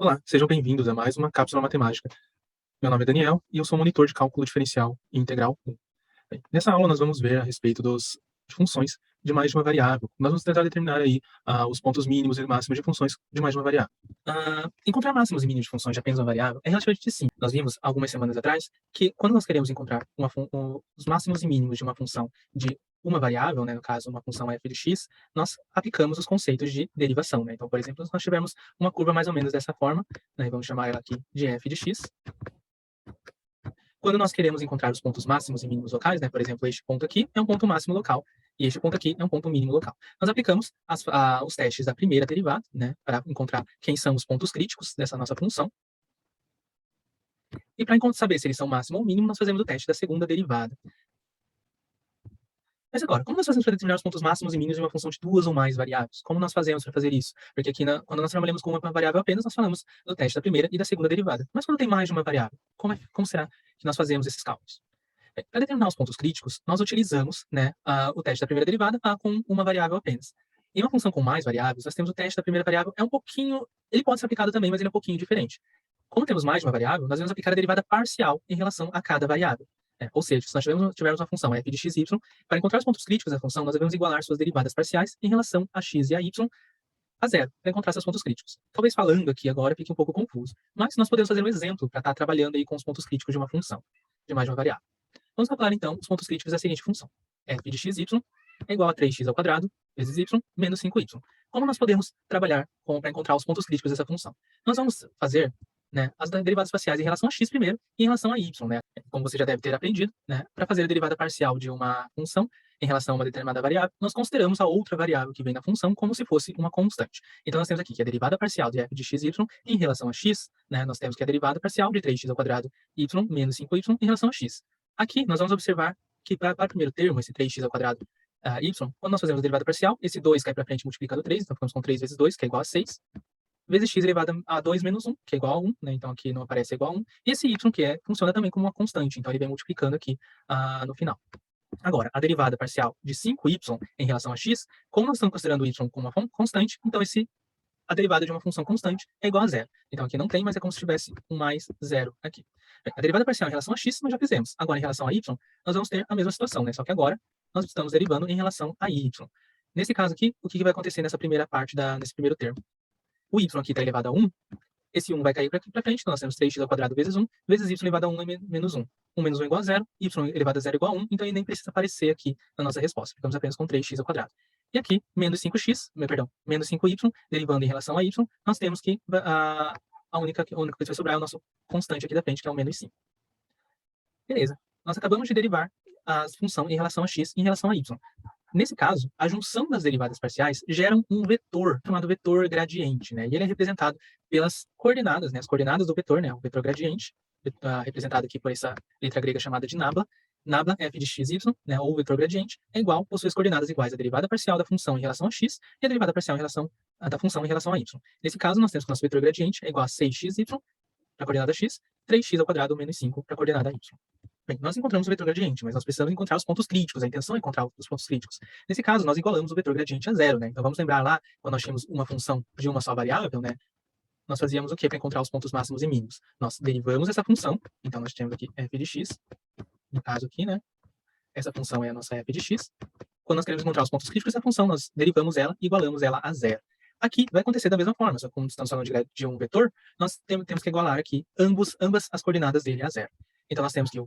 Olá, sejam bem-vindos a mais uma cápsula matemática. Meu nome é Daniel e eu sou monitor de cálculo diferencial e integral 1. Bem, nessa aula nós vamos ver a respeito de funções de mais de uma variável. Nós vamos tentar determinar aí os pontos mínimos e máximos de funções de mais de uma variável. Encontrar máximos e mínimos de funções de apenas uma variável é relativamente simples. Nós vimos algumas semanas atrás que quando nós queremos encontrar os máximos e mínimos de uma função de uma variável, né, no caso uma função f de x, nós aplicamos os conceitos de derivação. Né? Então, por exemplo, se nós tivermos uma curva mais ou menos dessa forma, né, vamos chamar ela aqui de f de x. Quando nós queremos encontrar os pontos máximos e mínimos locais, né, por exemplo, este ponto aqui é um ponto máximo local e este ponto aqui é um ponto mínimo local. Nós aplicamos os testes da primeira derivada, né, para encontrar quem são os pontos críticos dessa nossa função. E para saber se eles são máximo ou mínimo, nós fazemos o teste da segunda derivada. Mas agora, como nós fazemos para determinar os pontos máximos e mínimos de uma função de duas ou mais variáveis? Como nós fazemos para fazer isso? Porque aqui, quando nós trabalhamos com uma variável apenas, nós falamos do teste da primeira e da segunda derivada. Mas quando tem mais de uma variável, como será que nós fazemos esses cálculos? Para determinar os pontos críticos, nós utilizamos, né, o teste da primeira derivada com uma variável apenas. Em uma função com mais variáveis, nós temos o teste da primeira variável, ele pode ser aplicado também, mas ele é um pouquinho diferente. Como temos mais de uma variável, nós vamos aplicar a derivada parcial em relação a cada variável. Ou seja, se nós tivermos uma função f de xy, para encontrar os pontos críticos da função, nós devemos igualar suas derivadas parciais em relação a x e a y a zero, para encontrar seus pontos críticos. Talvez falando aqui agora fique um pouco confuso, mas nós podemos fazer um exemplo para estar trabalhando aí com os pontos críticos de uma função, de mais de uma variável. Vamos calcular, então, os pontos críticos da seguinte função. f de xy é igual a 3x² vezes y menos 5y. Como nós podemos trabalhar para encontrar os pontos críticos dessa função? Nós vamos fazer, né, as derivadas parciais em relação a x primeiro e em relação a y. Né? Como você já deve ter aprendido, né, para fazer a derivada parcial de uma função em relação a uma determinada variável, nós consideramos a outra variável que vem na função como se fosse uma constante. Então, nós temos aqui que a derivada parcial de f de xy em relação a x, né, nós temos que a derivada parcial de 3x² y menos 5y em relação a x. Aqui, nós vamos observar que para o primeiro termo, esse 3x² y, quando nós fazemos a derivada parcial, esse 2 cai para frente e multiplica no 3, então ficamos com 3 vezes 2, que é igual a 6, vezes x elevado a 2 menos 1, que é igual a 1, né? Então aqui não aparece igual a 1, e esse y, funciona também como uma constante, então ele vem multiplicando aqui no final. Agora, a derivada parcial de 5y em relação a x, como nós estamos considerando o y como uma constante, então a derivada de uma função constante é igual a zero. Então aqui não tem, mas é como se tivesse um mais zero aqui. A derivada parcial em relação a x nós já fizemos. Agora, em relação a y, nós vamos ter a mesma situação, né? Só que agora nós estamos derivando em relação a y. Nesse caso aqui, o que vai acontecer nessa primeira parte, nesse primeiro termo? O y aqui está elevado a 1, esse 1 vai cair para frente, então nós temos 3x² vezes 1, vezes y elevado a 1 menos 1. 1 menos 1 é igual a 0, y elevado a 0 é igual a 1, então ele nem precisa aparecer aqui na nossa resposta. Ficamos apenas com 3x². E aqui, menos 5x, perdão, menos 5y, derivando em relação a y, nós temos que a única coisa que vai sobrar é o nosso constante aqui da frente, que é o menos 5. Beleza. Nós acabamos de derivar a função em relação a x e em relação a y. Nesse caso, a junção das derivadas parciais gera um vetor chamado vetor gradiente, né? E ele é representado pelas coordenadas, né? As coordenadas do vetor, né? O vetor gradiente, representado aqui por essa letra grega chamada de nabla. Nabla f de xy, né? Ou vetor gradiente, é igual, possui as coordenadas iguais à derivada parcial da função em relação a x e a derivada parcial da função em relação a y. Nesse caso, nós temos que o nosso vetor gradiente é igual a 6xy para a coordenada x, 3x² menos 5 para a coordenada y. Bem, nós encontramos o vetor gradiente, mas nós precisamos encontrar os pontos críticos. A intenção é encontrar os pontos críticos. Nesse caso, nós igualamos o vetor gradiente a zero, né? Então vamos lembrar lá, quando nós tínhamos uma função de uma só variável, né? Nós fazíamos o quê para encontrar os pontos máximos e mínimos? Nós derivamos essa função, então nós temos aqui f de x, no caso aqui, né? Essa função é a nossa f de x. Quando nós queremos encontrar os pontos críticos dessa função, nós derivamos ela e igualamos ela a zero. Aqui vai acontecer da mesma forma, só que como estamos falando de um vetor, nós temos que igualar aqui ambas as coordenadas dele a zero. Então, nós temos que o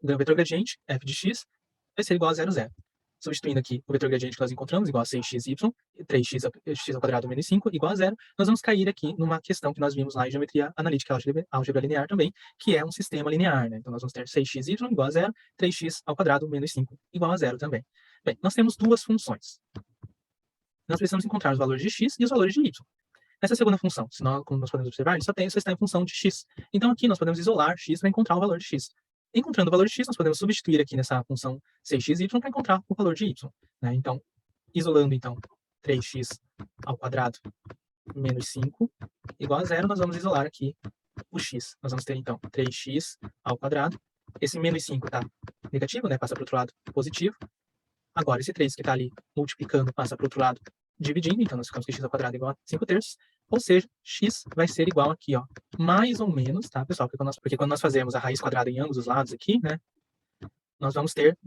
vetor gradiente, f de x, vai ser igual a 0, 0. Substituindo aqui o vetor gradiente que nós encontramos, igual a 6xy, 3x² menos 5, igual a 0, nós vamos cair aqui numa questão que nós vimos lá em geometria analítica e álgebra linear também, que é um sistema linear. Né? Então, nós vamos ter 6xy igual a 0, 3x² menos 5 igual a 0 também. Bem, nós temos duas funções. Nós precisamos encontrar os valores de x e os valores de y. Nessa segunda função, como nós podemos observar, ele só está em função de x. Então, aqui nós podemos isolar x para encontrar o valor de x. Encontrando o valor de x, nós podemos substituir aqui nessa função 6xy para encontrar o valor de y. Né? Então, isolando, 3x² menos 5 igual a 0, nós vamos isolar aqui o x. Nós vamos ter, então, 3x². Esse menos 5 está negativo, né? Passa para o outro lado positivo. Agora, esse 3 que está ali multiplicando passa para o outro lado dividindo, então nós ficamos que x ao quadrado é igual a 5/3, ou seja, x vai ser igual aqui, ó, mais ou menos, tá, pessoal? Porque quando nós fazemos a raiz quadrada em ambos os lados aqui, né, nós vamos ter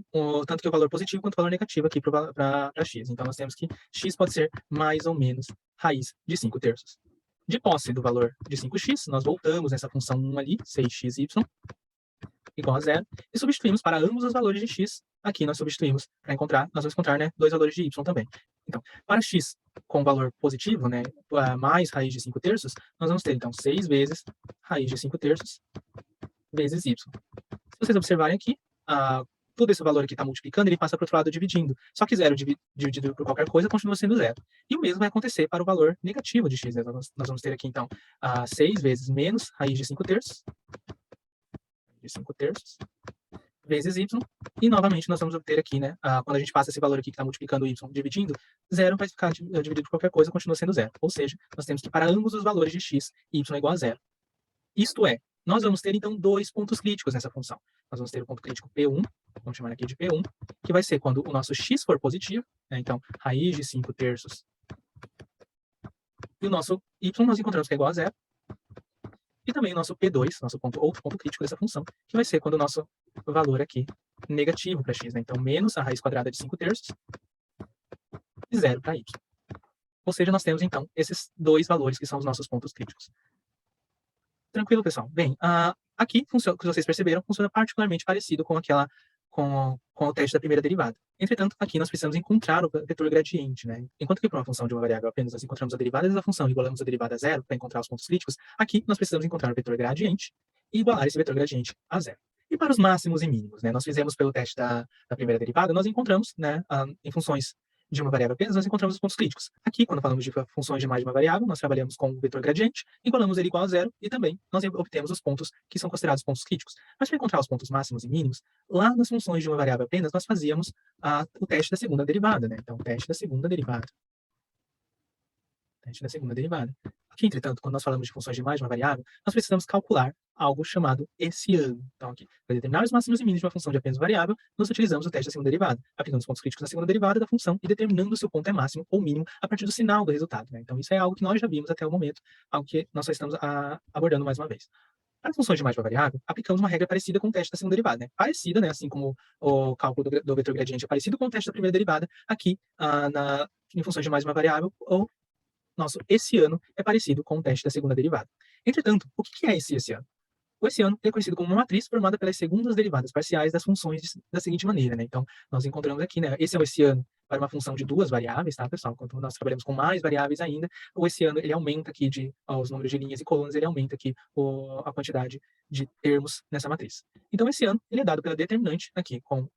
tanto que o valor positivo quanto o valor negativo aqui para x. Então, nós temos que x pode ser mais ou menos raiz de 5/3. De posse do valor de 5x, nós voltamos nessa função 1 ali, 6xy, igual a 0, e substituímos para ambos os valores de x. Aqui nós substituímos para encontrar, nós vamos encontrar, né, dois valores de y também. Então, para x com valor positivo, né, mais raiz de 5/3, nós vamos ter, então, 6 vezes raiz de 5/3 vezes y. Se vocês observarem aqui, todo esse valor aqui está multiplicando, ele passa para o outro lado dividindo. Só que 0 dividido por qualquer coisa continua sendo 0. E o mesmo vai acontecer para o valor negativo de x. Né? Nós vamos ter aqui, então, 6 vezes menos raiz de 5/3 vezes y. E, novamente, nós vamos obter aqui, né, quando a gente passa esse valor aqui que está multiplicando y dividindo, 0 vai ficar dividido por qualquer coisa, continua sendo 0. Ou seja, nós temos que para ambos os valores de x, y é igual a 0. Isto é, nós vamos ter, então, dois pontos críticos nessa função. Nós vamos ter o ponto crítico P1, vamos chamar aqui de P1, que vai ser quando o nosso x for positivo, né, então, raiz de 5/3, e o nosso y nós encontramos que é igual a 0, e também o nosso P2, outro ponto crítico dessa função, que vai ser quando o nosso valor aqui negativo para x, né, então, menos a raiz quadrada de 5/3 e 0 para y. Ou seja, nós temos, então, esses dois valores que são os nossos pontos críticos. Tranquilo, pessoal? Bem, aqui, funciona, que vocês perceberam, funciona particularmente parecido com o teste da primeira derivada. Entretanto, aqui nós precisamos encontrar o vetor gradiente, né? Enquanto que para uma função de uma variável apenas nós encontramos a derivada da função e igualamos a derivada a 0 para encontrar os pontos críticos, aqui nós precisamos encontrar o vetor gradiente e igualar esse vetor gradiente a 0. E para os máximos e mínimos, né? Nós fizemos pelo teste da primeira derivada, nós encontramos, né, em funções de uma variável apenas, nós encontramos os pontos críticos. Aqui, quando falamos de funções de mais de uma variável, nós trabalhamos com o vetor gradiente, igualamos ele igual a 0 e também nós obtemos os pontos que são considerados pontos críticos. Mas para encontrar os pontos máximos e mínimos, lá nas funções de uma variável apenas, nós fazíamos o teste da segunda derivada, né? Então, teste da segunda derivada. Teste da segunda derivada. Aqui, entretanto, quando nós falamos de funções de mais de uma variável, nós precisamos calcular algo chamado essiano. Então, aqui, para determinar os máximos e mínimos de uma função de apenas variável, nós utilizamos o teste da segunda derivada, aplicando os pontos críticos da segunda derivada da função e determinando se o ponto é máximo ou mínimo a partir do sinal do resultado. Né? Então, isso é algo que nós já vimos até o momento, algo que nós só estamos abordando mais uma vez. Para funções de mais de uma variável, aplicamos uma regra parecida com o teste da segunda derivada. Né? Parecida, né? Assim como o cálculo do vetor gradiente é parecido com o teste da primeira derivada, aqui, em funções de mais de uma variável, o nosso essiano é parecido com o teste da segunda derivada. Entretanto, o que é esse essiano? O essiano é conhecido como uma matriz formada pelas segundas derivadas parciais das funções da seguinte maneira, né? Então, nós encontramos aqui, né? Esse é o essiano para uma função de duas variáveis, tá, pessoal? Quando nós trabalhamos com mais variáveis ainda, o essiano, ele aumenta aqui os números de linhas e colunas, ele aumenta aqui a quantidade de termos nessa matriz. Então, esse essiano, ele é dado pela determinante aqui, com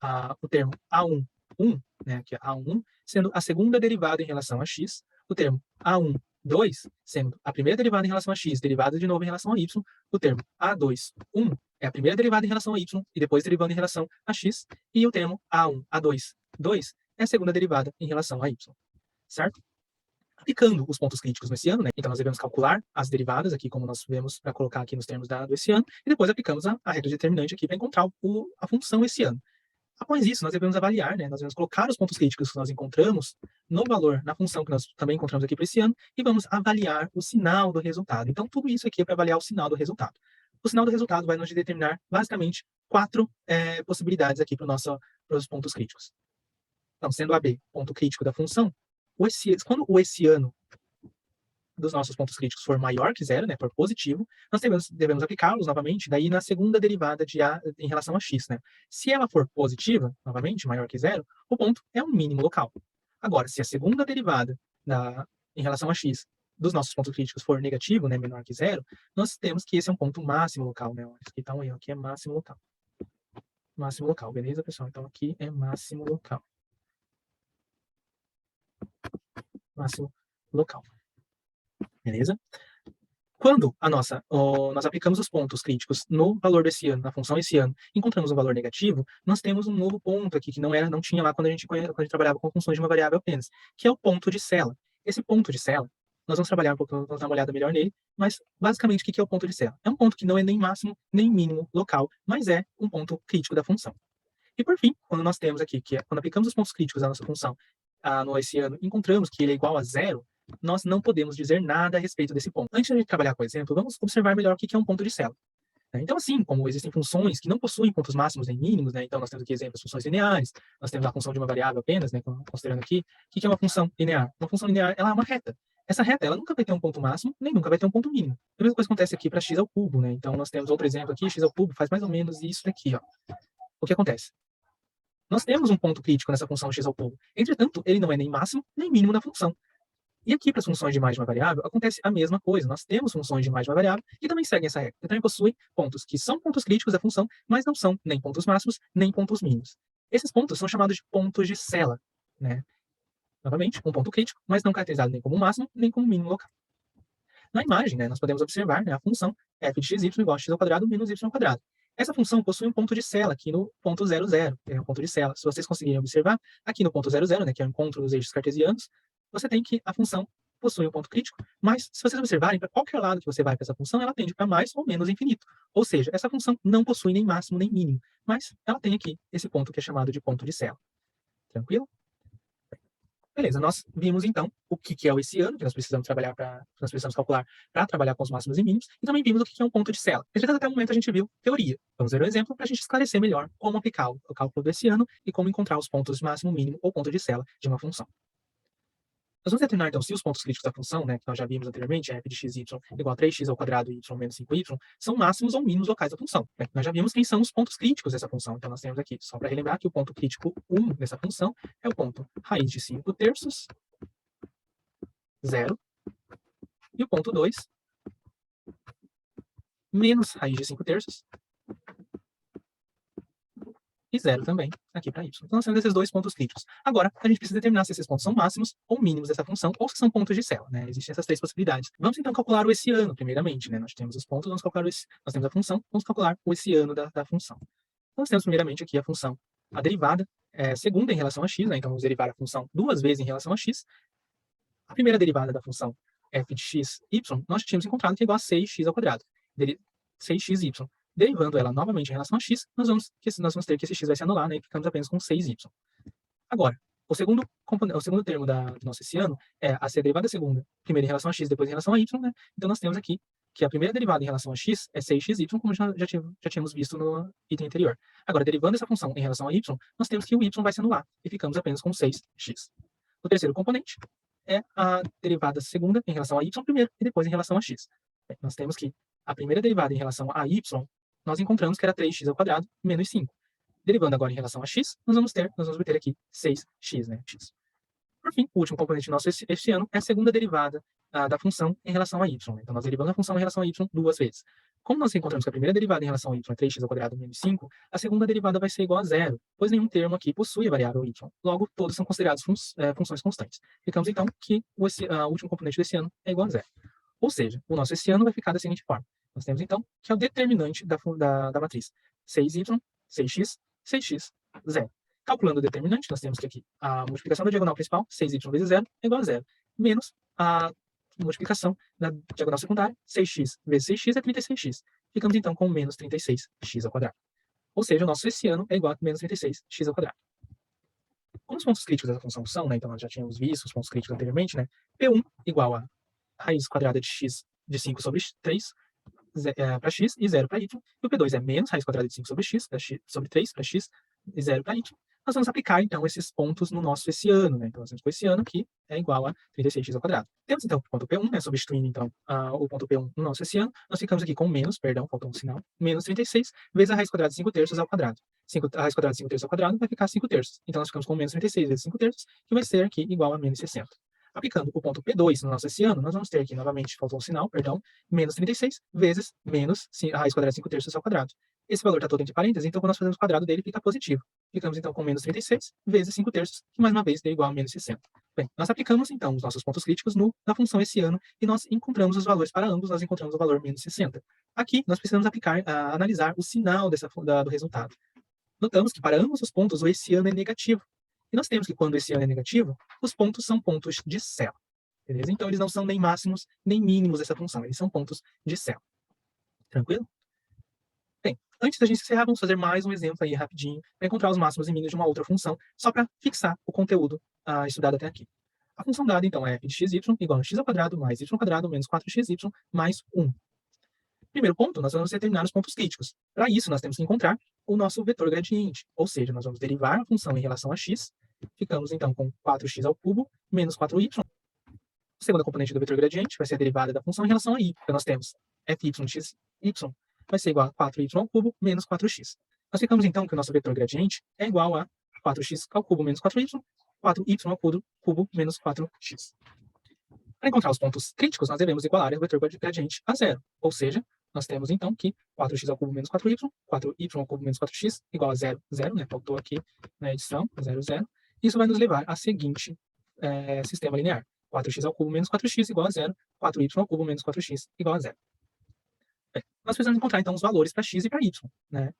o termo A1, 1, né? Aqui, A1, sendo a segunda derivada em relação a x, o termo A1, 2, sendo a primeira derivada em relação a x, derivada de novo em relação a y, o termo A2, 1 é a primeira derivada em relação a y e depois derivando em relação a x, e o termo A1, A2, 2 é a segunda derivada em relação a y, certo? Aplicando os pontos críticos no essiano, né? Então nós devemos calcular as derivadas aqui, como nós vemos para colocar aqui nos termos do essiano, e depois aplicamos a regra determinante aqui para encontrar a função essiano. Após isso, nós devemos avaliar, né? Nós devemos colocar os pontos críticos que nós encontramos no valor, na função que nós também encontramos aqui para esse ano, e vamos avaliar o sinal do resultado. Então, tudo isso aqui é para avaliar o sinal do resultado. O sinal do resultado vai nos determinar, basicamente, 4 possibilidades aqui para os pontos críticos. Então, sendo AB ponto crítico da função, quando o essiano dos nossos pontos críticos for maior que 0, né, for positivo, nós devemos aplicá-los novamente, daí na segunda derivada de A em relação a x. Né? Se ela for positiva, novamente, maior que 0, o ponto é um mínimo local. Agora, se a segunda derivada em relação a x dos nossos pontos críticos for negativo, né, menor que 0, nós temos que esse é um ponto máximo local. Né? Aqui está um erro, aqui é máximo local. Máximo local, beleza, pessoal? Então, aqui é máximo local. Máximo local. Beleza? Quando nós aplicamos os pontos críticos no valor desse ano, na função esse ano, encontramos um valor negativo, nós temos um novo ponto aqui que não tinha lá quando a gente trabalhava com funções de uma variável apenas, que é o ponto de Cella. Esse ponto de Cella, nós vamos trabalhar um pouco, vamos dar uma olhada melhor nele, mas basicamente o que é o ponto de Cella? É um ponto que não é nem máximo nem mínimo local, mas é um ponto crítico da função. E por fim, quando nós temos aqui, quando aplicamos os pontos críticos à nossa função, no hessiano, encontramos que ele é igual a zero, nós não podemos dizer nada a respeito desse ponto. Antes de trabalhar com o exemplo, vamos observar melhor o que é um ponto de Cela. Então, assim como existem funções que não possuem pontos máximos nem mínimos, né? Então, nós temos aqui exemplos de funções lineares, nós temos a função de uma variável apenas, né? Considerando aqui, o que é uma função linear? Uma função linear, ela é uma reta. Essa reta, ela nunca vai ter um ponto máximo, nem nunca vai ter um ponto mínimo. A mesma coisa acontece aqui para x ao cubo, né? Então, nós temos outro exemplo aqui, x ao cubo faz mais ou menos isso daqui, ó. O que acontece? Nós temos um ponto crítico nessa função x ao cubo. Entretanto, ele não é nem máximo, nem mínimo da função. E aqui, para as funções de mais de uma variável, acontece a mesma coisa. Nós temos funções de mais de uma variável que também seguem essa regra. E também possuem pontos que são pontos críticos da função, mas não são nem pontos máximos, nem pontos mínimos. Esses pontos são chamados de pontos de Cela, né? Novamente, um ponto crítico, mas não caracterizado nem como máximo, nem como mínimo local. Na imagem, né, nós podemos observar, né, a função f de xy igual a x ao quadrado menos y ao quadrado. Essa função possui um ponto de Cela aqui no ponto 0, 0, que é um ponto de Cela. Se vocês conseguirem observar, aqui no ponto 0, 0, né, que é o encontro dos eixos cartesianos, você tem que a função possui um ponto crítico, mas se vocês observarem, para qualquer lado que você vai para essa função, ela tende para mais ou menos infinito. Ou seja, essa função não possui nem máximo nem mínimo, mas ela tem aqui esse ponto que é chamado de ponto de Cela. Tranquilo? Beleza, nós vimos então o que é o hessiano, que nós precisamos calcular para trabalhar com os máximos e mínimos, e também vimos o que é um ponto de Cela. Entretanto, até o momento a gente viu teoria. Vamos ver um exemplo para a gente esclarecer melhor como aplicar o cálculo do hessiano e como encontrar os pontos de máximo, mínimo ou ponto de Cela de uma função. Nós vamos determinar, então, se os pontos críticos da função, né, que nós já vimos anteriormente, f de xy igual a 3x ao quadrado y menos 5y, são máximos ou mínimos locais da função. Né? Nós já vimos quem são os pontos críticos dessa função. Então, nós temos aqui, só para relembrar, que o ponto crítico 1 dessa função é o ponto raiz de 5 terços, 0, e o ponto 2, menos raiz de 5 terços, e 0 também, aqui para y. Então, nós temos esses dois pontos críticos. Agora, a gente precisa determinar se esses pontos são máximos ou mínimos dessa função, ou se são pontos de Cela, né? Existem essas três possibilidades. Vamos, então, calcular o hessiano, primeiramente, né? Nós temos os pontos, nós temos a função, vamos calcular o hessiano da função. Então, nós temos, primeiramente, aqui a função, a derivada segunda em relação a x, né? Então, vamos derivar a função duas vezes em relação a x. A primeira derivada da função f de x, y, nós tínhamos encontrado que é igual a 6x ao quadrado. 6xy. Derivando ela novamente em relação a x, nós vamos ter que esse x vai se anular, né, e ficamos apenas com 6y. Agora, o segundo termo do nosso hessiano é a derivada segunda, primeiro em relação a x, depois em relação a y, né? Então nós temos aqui que a primeira derivada em relação a x é 6xy, como já tínhamos visto no item anterior. Agora, derivando essa função em relação a y, nós temos que o y vai se anular, e ficamos apenas com 6x. O terceiro componente é a derivada segunda em relação a y primeiro, e depois em relação a x. Bem, nós temos que a primeira derivada em relação a y, nós encontramos que era 3x ao quadrado menos 5. Derivando agora em relação a x, nós vamos obter aqui 6x, né? X. Por fim, o último componente nosso hessiano é a segunda derivada da função em relação a y. Né? Então, nós derivamos a função em relação a y duas vezes. Como nós encontramos que a primeira derivada em relação a y é 3x ao quadrado menos 5, a segunda derivada vai ser igual a zero, pois nenhum termo aqui possui a variável y. Logo, todos são considerados funções constantes. Ficamos, então, que o último componente do hessiano é igual a zero. Ou seja, o nosso hessiano vai ficar da seguinte forma. Nós temos, então, que é o determinante da matriz 6y, 6x, 6x, 0. Calculando o determinante, nós temos que aqui a multiplicação da diagonal principal, 6y vezes 0, é igual a 0, menos a multiplicação da diagonal secundária, 6x vezes 6x é 36x. Ficamos, então, com menos 36x ao quadrado. Ou seja, o nosso hessiano é igual a menos 36x ao quadrado. Como os pontos críticos dessa função são, né, então nós já tínhamos visto os pontos críticos anteriormente, né, P1 igual a raiz quadrada de x de 5 sobre 3 para x e 0 para y, e o P2 é menos raiz quadrada de 5 sobre x, sobre 3 para x e 0 para y. Nós vamos aplicar, então, esses pontos no nosso hessiano, né? Então, nós temos que o hessiano aqui é igual a 36x ao quadrado. Temos, então, o ponto P1, né? Substituindo, então, o ponto P1 no nosso hessiano, nós ficamos aqui com menos, perdão, faltou um sinal, menos 36 vezes a raiz quadrada de 5 terços ao quadrado. A raiz quadrada de 5 terços ao quadrado vai ficar 5 terços. Então, nós ficamos com menos 36 vezes 5 terços, que vai ser aqui igual a menos 60. Aplicando o ponto P2 no nosso hessiano, nós vamos ter aqui, novamente, faltou um sinal, perdão, menos 36 vezes menos a raiz quadrada de 5 terços ao quadrado. Esse valor está todo entre parênteses, então quando nós fazemos o quadrado dele, fica positivo. Ficamos, então, com menos 36 vezes 5 terços, que mais uma vez deu igual a menos 60. Bem, nós aplicamos, então, os nossos pontos críticos na função hessiano e nós encontramos os valores para ambos, nós encontramos o valor menos 60. Aqui, nós precisamos analisar o sinal do resultado. Notamos que para ambos os pontos, o hessiano é negativo. E nós temos que quando esse ano é negativo, os pontos são pontos de Cela. Beleza? Então, eles não são nem máximos, nem mínimos dessa função. Eles são pontos de Cela. Tranquilo? Bem, Antes da gente encerrar, vamos fazer mais um exemplo aí rapidinho, para encontrar os máximos e mínimos de uma outra função, só para fixar o conteúdo estudado até aqui. A função dada, então, é f de xy igual a x ao quadrado mais y ao quadrado menos 4xy mais 1. Primeiro ponto, nós vamos determinar os pontos críticos. Para isso, nós temos que encontrar o nosso vetor gradiente, ou seja, nós vamos derivar a função em relação a x, ficamos então com 4x ao cubo menos 4y. A segunda componente do vetor gradiente vai ser a derivada da função em relação a y, então nós temos fy de xy vai ser igual a 4y ao cubo menos 4x. Nós ficamos então que o nosso vetor gradiente é igual a 4x ao cubo menos 4y, 4y ao cubo menos 4x. Para encontrar os pontos críticos, nós devemos igualar o vetor gradiente a zero, ou seja, nós temos então que 4x ao cubo menos 4y, 4y ao cubo menos 4x igual a 0, 0, né? Faltou aqui na edição, 0, 0. Isso vai nos levar a seguinte sistema linear. 4x ao cubo menos 4x igual a 0, 4y ao cubo menos 4x igual a 0. Bem, nós precisamos encontrar então os valores para x e para y, né?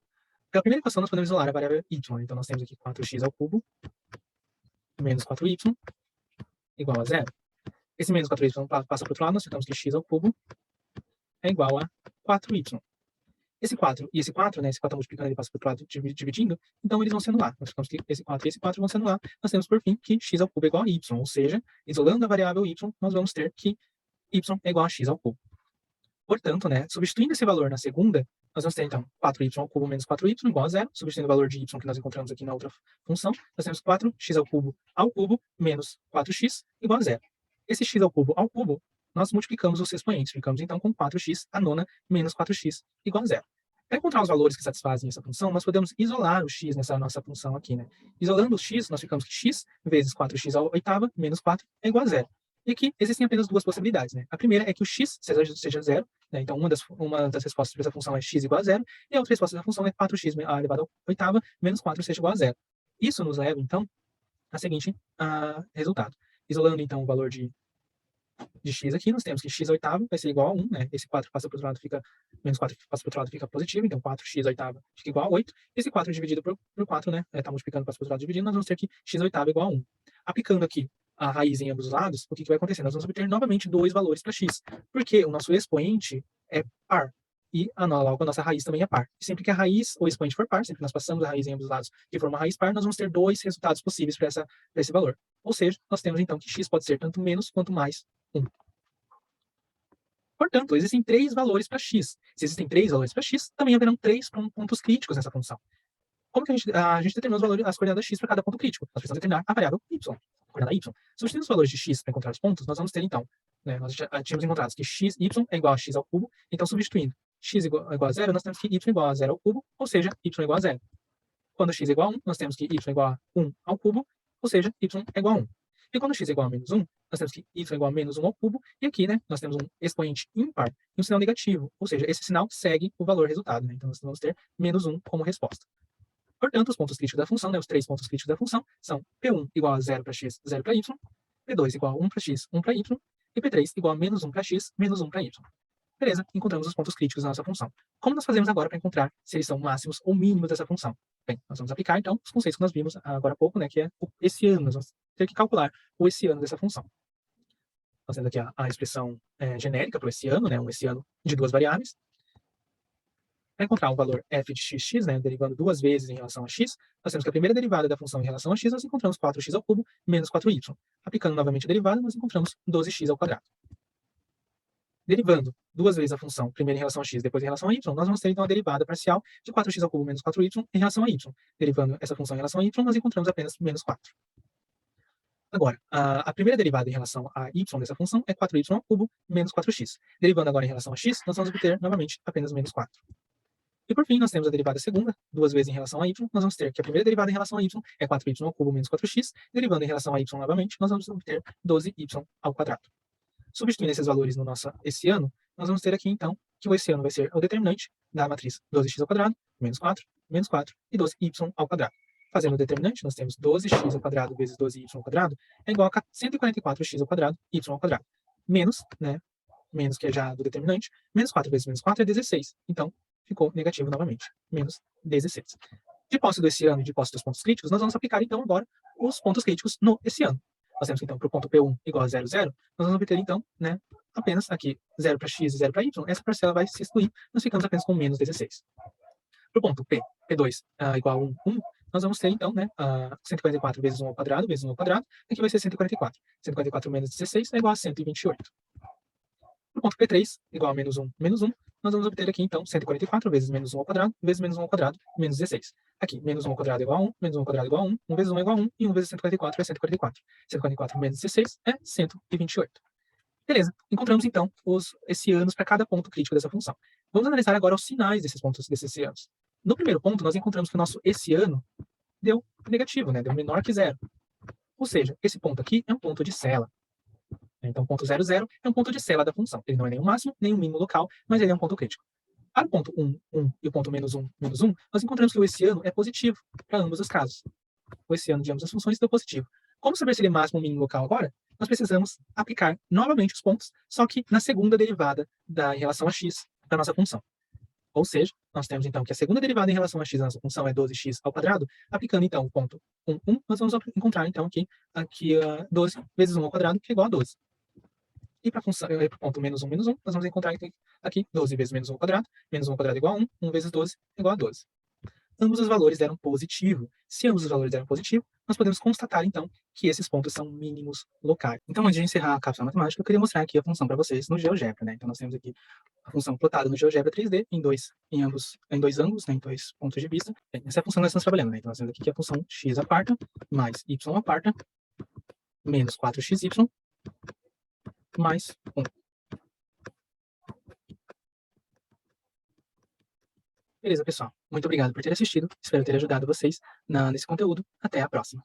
Pela primeira equação, nós podemos isolar a variável y. Então, nós temos aqui 4x ao cubo menos 4y igual a 0. Esse menos 4y passa para o outro lado, nós ficamos que x ao cubo é igual a 4y. Esse 4 e esse 4, né, esse 4 está multiplicando, ele passa para o outro lado dividindo, então eles vão se anular. Nós ficamos que esse 4 e esse 4 vão se anular. Nós temos, por fim, que x ao cubo é igual a y, ou seja, isolando a variável y, nós vamos ter que y é igual a x ao cubo. Portanto, né, substituindo esse valor na segunda, nós vamos ter, então, 4y ao cubo menos 4y igual a 0, substituindo o valor de y que nós encontramos aqui na outra função, nós temos 4x ao cubo menos 4x igual a 0. Esse x ao cubo, nós multiplicamos os expoentes, ficamos então com 4x a nona menos 4x igual a 0. Para encontrar os valores que satisfazem essa função, nós podemos isolar o x nessa nossa função aqui, né? Isolando o x, nós ficamos que x vezes 4x à oitava menos 4 é igual a 0. E aqui existem apenas duas possibilidades, né? A primeira é que o x seja 0, né? Então uma das respostas para essa função é x igual a 0, e a outra resposta da função é 4x elevado à oitava menos 4 seja igual a 0. Isso nos leva, então, ao seguinte resultado. Isolando, então, o valor de x aqui, nós temos que x à oitava vai ser igual a 1, né? Esse 4 passa para o outro lado, fica menos 4 passa para o outro lado, fica positivo, então 4x à oitava fica igual a 8. Esse 4 dividido por 4, né? Está multiplicando, passa para o outro lado dividindo, nós vamos ter que x à oitava igual a 1. Aplicando aqui a raiz em ambos os lados, o que vai acontecer? Nós vamos obter novamente dois valores para x, porque o nosso expoente é par, e logo a nossa raiz também é par. E sempre que a raiz ou expoente for par, sempre que nós passamos a raiz em ambos os lados e for uma raiz par, nós vamos ter dois resultados possíveis para esse valor. Ou seja, nós temos então que x pode ser tanto menos quanto mais 1. Portanto, existem três valores para x. Se existem três valores para x, também haverão três pontos críticos nessa função. Como que a gente determina os valores, as coordenadas x para cada ponto crítico? Nós precisamos determinar a variável y, a coordenada y. Substituindo os valores de x para encontrar os pontos, nós vamos ter então, né, nós já tínhamos encontrado que y é igual a x ao cubo, então substituindo x igual a 0, nós temos que y igual a 0 ao cubo, ou seja, y igual a 0. Quando x é igual a 1, nós temos que y igual a 1 ao cubo, ou seja, y é igual a 1. E quando x é igual a menos 1, nós temos que y é igual a menos 1 ao cubo, e aqui, né, nós temos um expoente ímpar e um sinal negativo, ou seja, esse sinal segue o valor resultado, né, então nós vamos ter menos 1 como resposta. Portanto, os pontos críticos da função, né, os três pontos críticos da função, são P1 igual a 0 para x, 0 para y, P2 igual a 1 para x, 1 para y, e P3 igual a menos 1 para x, menos 1 para y. Beleza, encontramos os pontos críticos da nossa função. Como nós fazemos agora para encontrar se eles são máximos ou mínimos dessa função? Bem, nós vamos aplicar, então, os conceitos que nós vimos agora há pouco, né, que é o essiano. Nós vamos ter que calcular o essiano dessa função. Nós temos aqui a expressão genérica para o essiano, né, um essiano de duas variáveis. Para encontrar um valor f de x, né, derivando duas vezes em relação a x, nós temos que a primeira derivada da função em relação a x, nós encontramos 4x ao cubo menos 4y. Aplicando novamente a derivada, nós encontramos 12x ao quadrado. Derivando duas vezes a função, primeiro em relação a x, depois em relação a y, nós vamos ter então a derivada parcial de 4x ao cubo menos 4y em relação a y. Derivando essa função em relação a y, nós encontramos apenas menos 4. Agora, a primeira derivada em relação a y dessa função é 4y ao cubo menos 4x. Derivando agora em relação a x, nós vamos obter novamente apenas menos 4. E por fim, nós temos a derivada segunda, duas vezes em relação a y, nós vamos ter que a primeira derivada em relação a y é 4y ao cubo menos 4x, derivando em relação a y novamente, nós vamos obter 12y ao quadrado. Substituindo esses valores no nosso essiano, nós vamos ter aqui, então, que o essiano vai ser o determinante da matriz 12x ao quadrado, menos 4 e 12y ao quadrado. Fazendo o determinante, nós temos 12x ao quadrado vezes 12y ao quadrado é igual a 144x ao quadrado, y ao quadrado. Menos, né, menos que é já do determinante, menos 4 vezes menos 4 é 16. Então, ficou negativo novamente, menos 16. De posse do essiano e de posse dos pontos críticos, nós vamos aplicar, então, agora os pontos críticos no essiano. Nós temos, então, para o ponto P1 igual a 0, 0, nós vamos obter, então, né, apenas aqui 0 para x e 0 para y, essa parcela vai se excluir, nós ficamos apenas com menos 16. Para o ponto P2 igual a 1, nós vamos ter, então, né, 144 vezes 1 ao quadrado, vezes 1 ao quadrado, aqui vai ser 144. 144 menos 16 é igual a 128. No ponto P3, igual a menos 1, nós vamos obter aqui, então, 144 vezes menos 1 ao quadrado, vezes menos 1 ao quadrado, menos 16. Aqui, menos 1 ao quadrado é igual a 1, menos 1 ao quadrado é igual a 1, 1 vezes 1 é igual a 1, e 1 vezes 144 é 144. 144 menos 16 é 128. Beleza, encontramos, então, os essianos para cada ponto crítico dessa função. Vamos analisar agora os sinais desses pontos, desses essianos. No primeiro ponto, nós encontramos que o nosso essiano deu negativo, né? Deu menor que zero. Ou seja, esse ponto aqui é um ponto de Cela. Então, o ponto 0, 0 é um ponto de Cela da função. Ele não é nem o máximo, nem o mínimo local, mas ele é um ponto crítico. Para o ponto 1, 1 e o ponto menos 1, menos 1, nós encontramos que o essiano é positivo para ambos os casos. O essiano de ambas as funções deu positivo. Como saber se ele é máximo ou mínimo local agora? Nós precisamos aplicar novamente os pontos, só que na segunda derivada em relação a x da nossa função. Ou seja, nós temos então que a segunda derivada em relação a x da nossa função é 12x ao quadrado. Aplicando então o ponto 1, 1, nós vamos encontrar então aqui 12 vezes 1 ao quadrado, que é igual a 12. E para o ponto menos 1, menos 1, nós vamos encontrar aqui 12 vezes menos 1 ao quadrado, menos 1 ao quadrado é igual a 1, 1 vezes 12 é igual a 12. Ambos os valores deram positivo. Se ambos os valores deram positivo, nós podemos constatar, então, que esses pontos são mínimos locais. Então, antes de encerrar a cápsula matemática, eu queria mostrar aqui a função para vocês no GeoGebra, né? Então, nós temos aqui a função plotada no GeoGebra 3D em dois ângulos, né, em dois pontos de vista. Bem, essa é a função que nós estamos trabalhando, né? Então, nós temos aqui que a função x aparta mais y aparta menos 4xy mais 1. Beleza, pessoal. Muito obrigado por ter assistido. Espero ter ajudado vocês nesse conteúdo. Até a próxima.